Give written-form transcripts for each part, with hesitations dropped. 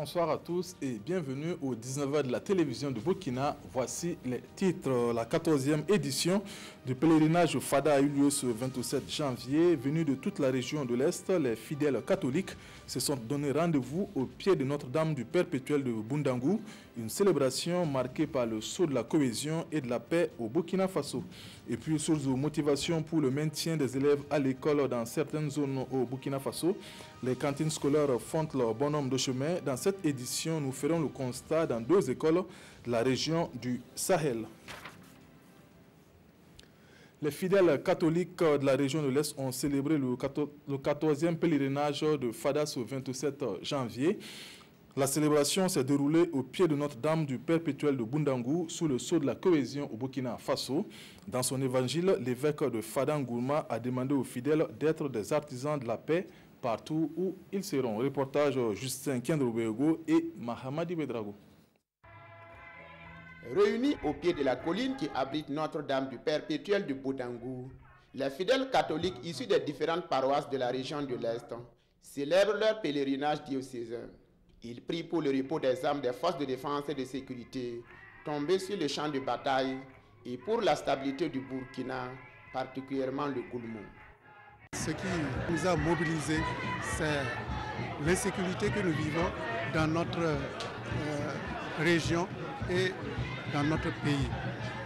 bonsoir à tous et bienvenue au 19h de la télévision de Burkina. Voici les titres. La 14e édition du pèlerinage Fada a eu lieu ce 27 janvier. Venus de toute la région de l'Est, les fidèles catholiques se sont donné rendez-vous au pied de Notre-Dame du Perpétuel de Boundangou, une célébration marquée par le sceau de la cohésion et de la paix au Burkina Faso. Et puis, source de motivation pour le maintien des élèves à l'école dans certaines zones au Burkina Faso, les cantines scolaires font leur bonhomme de chemin. Dans cette édition, nous ferons le constat dans 2 écoles de la région du Sahel. Les fidèles catholiques de la région de l'Est ont célébré le 14e pèlerinage de Fada ce 27 janvier. La célébration s'est déroulée au pied de Notre-Dame du Perpétuel de Boundangou, sous le sceau de la cohésion au Burkina Faso. Dans son évangile, l'évêque de Fada Ngourma a demandé aux fidèles d'être des artisans de la paix partout où ils seront. Reportage Justin Kendrobego et Mahamadi Bedrago. Réunis au pied de la colline qui abrite Notre-Dame du Perpétuel de Boundangou, les fidèles catholiques issus des différentes paroisses de la région de l'Est célèbrent leur pèlerinage diocésain. Ils prient pour le repos des âmes des forces de défense et de sécurité tombées sur les champs de bataille et pour la stabilité du Burkina, particulièrement le Goulmou. Ce qui nous a mobilisés, c'est l'insécurité que nous vivons dans notre région et dans notre pays.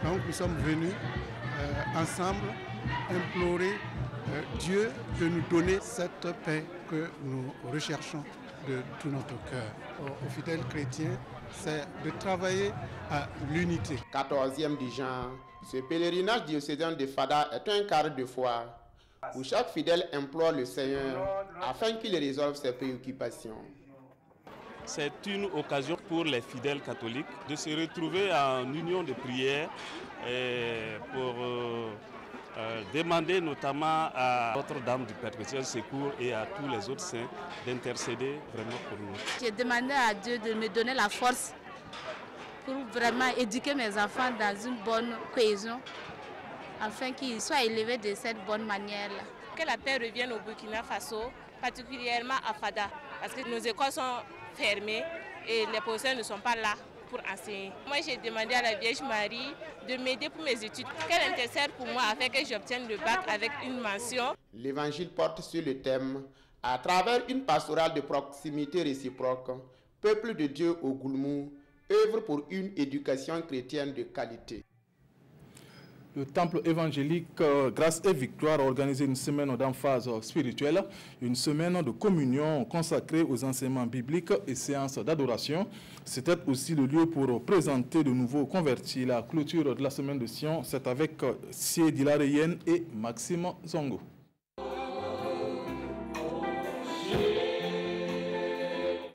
Donc nous sommes venus ensemble implorer Dieu de nous donner cette paix que nous recherchons de tout notre cœur. Aux fidèles chrétiens, c'est de travailler à l'unité. 14e du genre, ce pèlerinage diocésain de Fada est un quart de foi où chaque fidèle implore le Seigneur afin qu'il résolve ses préoccupations. C'est une occasion pour les fidèles catholiques de se retrouver en union de prière pour demander notamment à Notre-Dame du Perpétuel Secours et à tous les autres saints d'intercéder vraiment pour nous. J'ai demandé à Dieu de me donner la force pour vraiment éduquer mes enfants dans une bonne cohésion, afin qu'ils soient élevés de cette bonne manière-là. Que la paix revienne au Burkina Faso, particulièrement à Fada, parce que nos écoles sont fermées et les professeurs ne sont pas là pour enseigner. Moi, j'ai demandé à la Vierge Marie de m'aider pour mes études, qu'elle intercède pour moi afin que j'obtienne le bac avec une mention. L'évangile porte sur le thème, à travers une pastorale de proximité réciproque, peuple de Dieu au Goulmou œuvre pour une éducation chrétienne de qualité. Le temple évangélique Grâce et Victoire a organisé une semaine d'emphase spirituelle, une semaine de communion consacrée aux enseignements bibliques et séances d'adoration. C'était aussi le lieu pour présenter de nouveaux convertis. La clôture de la semaine de Sion, c'est avec Siedi Lareyen et Maxime Zongo.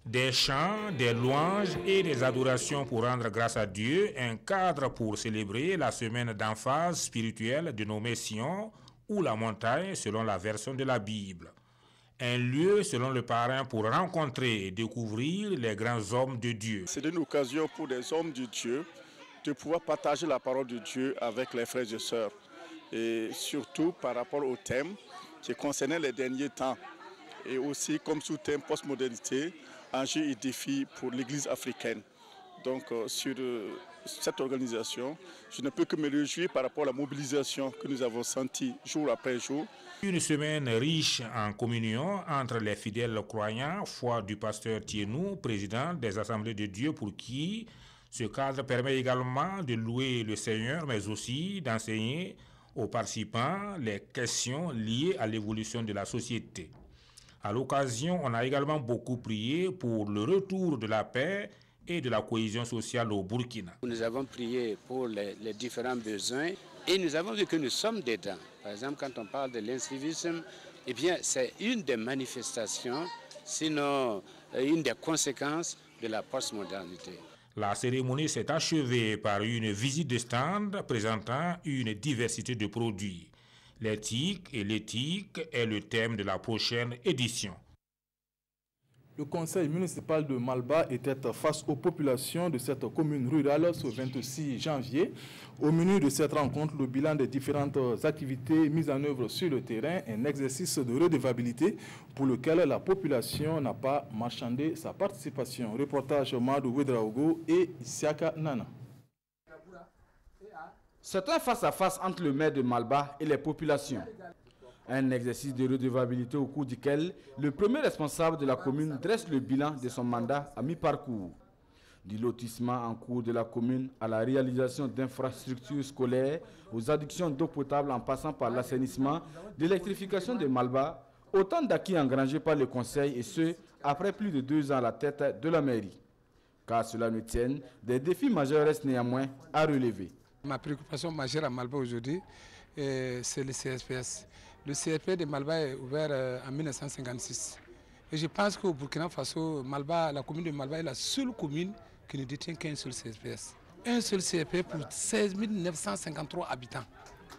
Des chants, des louanges et des adorations pour rendre grâce à Dieu, un cadre pour célébrer la semaine d'emphase spirituelle dénommée Sion ou la montagne selon la version de la Bible. Un lieu selon le parrain pour rencontrer et découvrir les grands hommes de Dieu. C'est une occasion pour des hommes de Dieu de pouvoir partager la parole de Dieu avec les frères et sœurs. Et surtout par rapport au thème qui concernait les derniers temps. Et aussi comme sous-thème postmodernité, enjeux et défis pour l'Église africaine. Donc sur cette organisation, je ne peux que me réjouir par rapport à la mobilisation que nous avons sentie jour après jour. Une semaine riche en communion entre les fidèles croyants, foi du pasteur Thienou, président des Assemblées de Dieu, pour qui ce cadre permet également de louer le Seigneur, mais aussi d'enseigner aux participants les questions liées à l'évolution de la société. À l'occasion, on a également beaucoup prié pour le retour de la paix et de la cohésion sociale au Burkina. Nous avons prié pour les différents besoins et nous avons vu que nous sommes dedans. Par exemple, quand on parle de l'incivisme, eh bien, c'est une des manifestations, sinon une des conséquences de la postmodernité. La cérémonie s'est achevée par une visite de stand présentant une diversité de produits. L'éthique et l'éthique est le thème de la prochaine édition. Le conseil municipal de Malba était face aux populations de cette commune rurale ce 26 janvier. Au menu de cette rencontre, le bilan des différentes activités mises en œuvre sur le terrain, un exercice de redevabilité pour lequel la population n'a pas marchandé sa participation. Reportage Madou Ouedraogo et Isiaka Nana. C'est un face-à-face entre le maire de Malba et les populations. Un exercice de redevabilité au cours duquel le premier responsable de la commune dresse le bilan de son mandat à mi-parcours. Du lotissement en cours de la commune à la réalisation d'infrastructures scolaires, aux addictions d'eau potable en passant par l'assainissement, l'électrification de Malba, autant d'acquis engrangés par le conseil et ce, après plus de 2 ans à la tête de la mairie. Car cela ne tienne, des défis majeurs restent néanmoins à relever. Ma préoccupation majeure à Malba aujourd'hui, c'est le CSPS. Le CSP de Malba est ouvert en 1956. Et je pense qu'au Burkina Faso, Malba, la commune de Malba est la seule commune qui ne détient qu'un seul CSPS. Un seul CSP pour 16 953 habitants.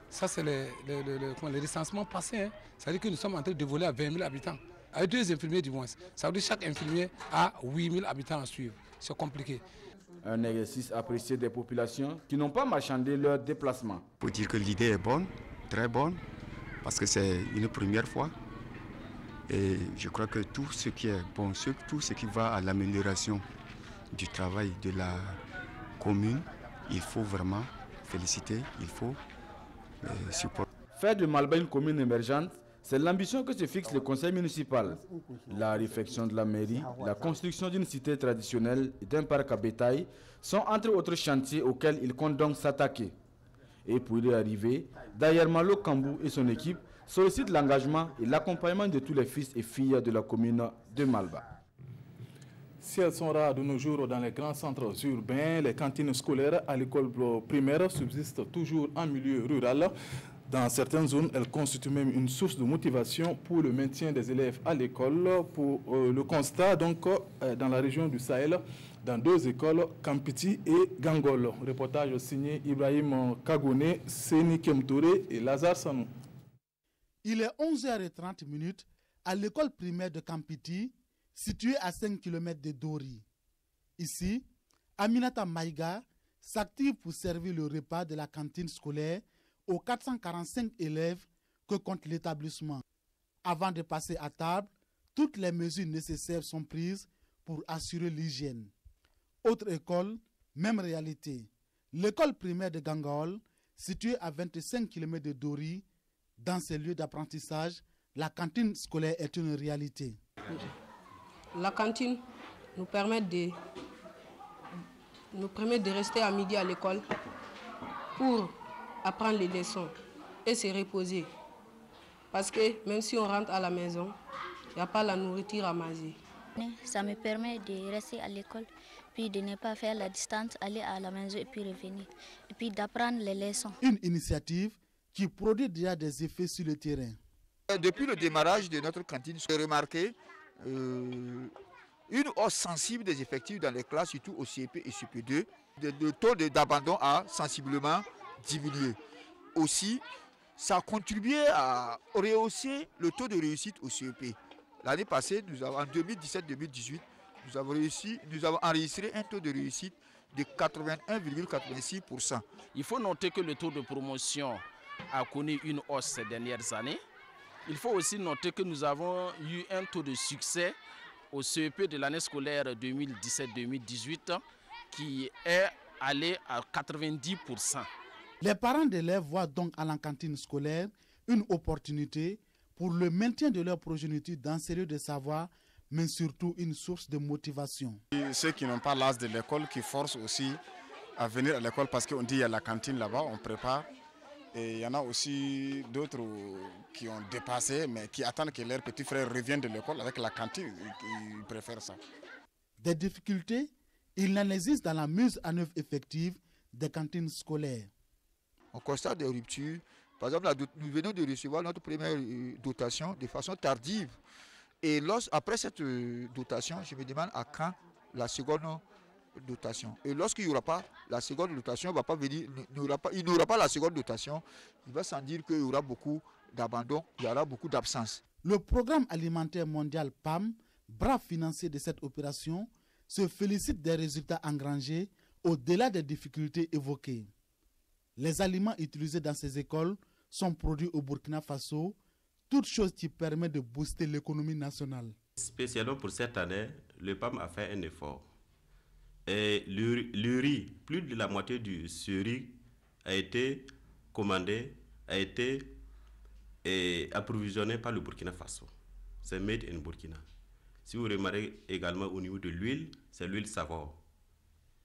Ça, c'est le recensement passé. Hein. Ça veut dire que nous sommes en train de voler à 20 000 habitants. Avec 2 infirmiers du moins. Ça veut dire que chaque infirmier a 8 000 habitants à suivre. C'est compliqué. Un exercice apprécié des populations qui n'ont pas marchandé leur déplacement. Pour dire que l'idée est bonne, très bonne, parce que c'est une première fois. Et je crois que tout ce qui est bon, tout ce qui va à l'amélioration du travail de la commune, il faut vraiment féliciter, il faut supporter. Faire de Malba une commune émergente, c'est l'ambition que se fixe le conseil municipal. La réfection de la mairie, la construction d'une cité traditionnelle et d'un parc à bétail sont entre autres chantiers auxquels il compte donc s'attaquer. Et pour y arriver, Dayer Malo Kambou et son équipe sollicitent l'engagement et l'accompagnement de tous les fils et filles de la commune de Malba. Si elles sont rares de nos jours dans les grands centres urbains, les cantines scolaires à l'école primaire subsistent toujours en milieu rural. Dans certaines zones, elles constituent même une source de motivation pour le maintien des élèves à l'école. Pour le constat, donc, dans la région du Sahel, dans 2 écoles, Kampiti et Gangol. Reportage signé Ibrahim Kagone, Seni Kemtouré et Lazare Sanou. Il est 11h30 à l'école primaire de Kampiti, située à 5 km de Dori. Ici, Aminata Maïga s'active pour servir le repas de la cantine scolaire aux 445 élèves que compte l'établissement. Avant de passer à table, toutes les mesures nécessaires sont prises pour assurer l'hygiène. Autre école, même réalité. L'école primaire de Gangaol, située à 25 km de Dori, dans ces lieux d'apprentissage, la cantine scolaire est une réalité. La cantine nous permet de rester à midi à l'école pour apprendre les leçons et se reposer. Parce que même si on rentre à la maison, il n'y a pas la nourriture à manger. Ça me permet de rester à l'école, puis de ne pas faire la distance, aller à la maison et puis revenir. Et puis d'apprendre les leçons. Une initiative qui produit déjà des effets sur le terrain. Depuis le démarrage de notre cantine, j'ai remarqué une hausse sensible des effectifs dans les classes, surtout au CP et CP2. Le taux d'abandon a sensiblement diminué. Aussi, ça a contribué à rehausser le taux de réussite au CEP. L'année passée, en 2017-2018, nous avons enregistré un taux de réussite de 81,86%. Il faut noter que le taux de promotion a connu une hausse ces dernières années. Il faut aussi noter que nous avons eu un taux de succès au CEP de l'année scolaire 2017-2018 qui est allé à 90%. Les parents d'élèves voient donc à la cantine scolaire une opportunité pour le maintien de leur progéniture dans ces lieux de savoir, mais surtout une source de motivation. Ceux qui n'ont pas l'âge de l'école, qui forcent aussi à venir à l'école parce qu'on dit qu'il y a la cantine là-bas, on prépare. Et il y en a aussi d'autres qui ont dépassé, mais qui attendent que leurs petits frères reviennent de l'école avec la cantine. Ils préfèrent ça. Des difficultés, il n'en existe dans la mise en œuvre effective des cantines scolaires. On constate des ruptures. Par exemple, nous venons de recevoir notre première dotation de façon tardive. Et après cette dotation, je me demande à quand la seconde dotation. Et lorsqu'il n'y aura pas la seconde dotation, va pas venir, il n'y aura pas la seconde dotation, il va sans dire qu'il y aura beaucoup d'abandon, il y aura beaucoup d'absence. Le programme alimentaire mondial PAM brave financier de cette opération, se félicite des résultats engrangés au-delà des difficultés évoquées. Les aliments utilisés dans ces écoles sont produits au Burkina Faso, toute chose qui permet de booster l'économie nationale. Spécialement pour cette année, le PAM a fait un effort. Et le riz, plus de la moitié de ce riz a été commandé, a été approvisionné par le Burkina Faso. C'est made in Burkina. Si vous remarquez également au niveau de l'huile, c'est l'huile Savor.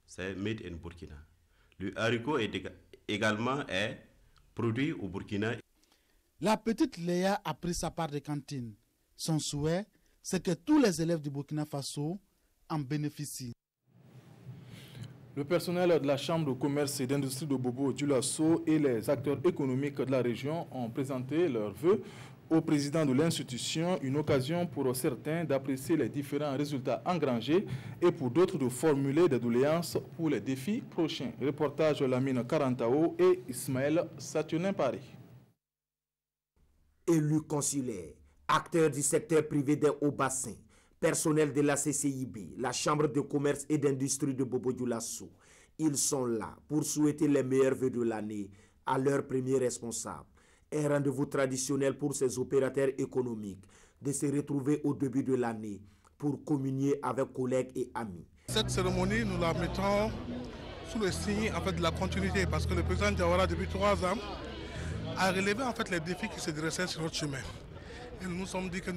C'est made in Burkina. Le haricot également est produit au Burkina. La petite Léa a pris sa part de cantine. Son souhait, c'est que tous les élèves du Burkina Faso en bénéficient. Le personnel de la Chambre de commerce et d'industrie de Bobo-Dioulasso et les acteurs économiques de la région ont présenté leurs vœux au président de l'institution, une occasion pour certains d'apprécier les différents résultats engrangés et pour d'autres de formuler des doléances pour les défis prochains. Reportage Lamine Karantao et Ismaël Saturnin-Paris. Élus consulaires, acteurs du secteur privé des Hauts-Bassins, personnel de la CCIB, la Chambre de commerce et d'industrie de Bobo-Dioulasso, ils sont là pour souhaiter les meilleurs vœux de l'année à leurs premiers responsables. Un rendez-vous traditionnel pour ces opérateurs économiques de se retrouver au début de l'année pour communier avec collègues et amis. Cette cérémonie, nous la mettons sous le signe de la continuité parce que le président Diawara, depuis 3 ans, a relevé les défis qui se dressaient sur notre chemin. Et nous nous sommes dit que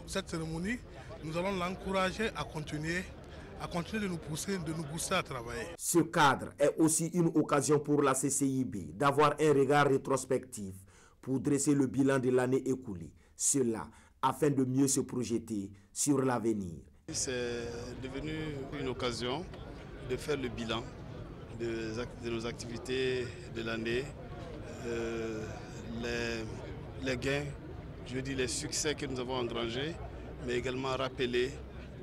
cette cérémonie, nous allons l'encourager à continuer de nous pousser, de nous pousser à travailler. Ce cadre est aussi une occasion pour la CCIB d'avoir un regard rétrospectif pour dresser le bilan de l'année écoulée. Cela afin de mieux se projeter sur l'avenir. C'est devenu une occasion de faire le bilan de nos activités de l'année, les gains, les succès que nous avons engrangés, mais également rappeler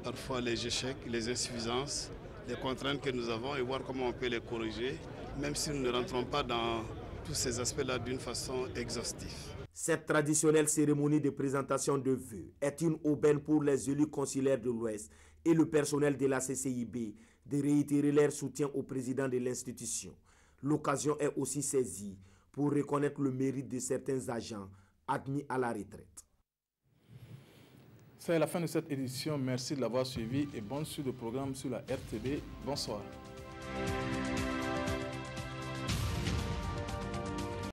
parfois les échecs, les insuffisances, les contraintes que nous avons et voir comment on peut les corriger, même si nous ne rentrons pas dans tous ces aspects-là d'une façon exhaustive. Cette traditionnelle cérémonie de présentation de vœux est une aubaine pour les élus consulaires de l'Ouest et le personnel de la CCIB de réitérer leur soutien au président de l'institution. L'occasion est aussi saisie pour reconnaître le mérite de certains agents admis à la retraite. C'est la fin de cette édition. Merci de l'avoir suivi et bonne suite de programme sur la RTB. Bonsoir.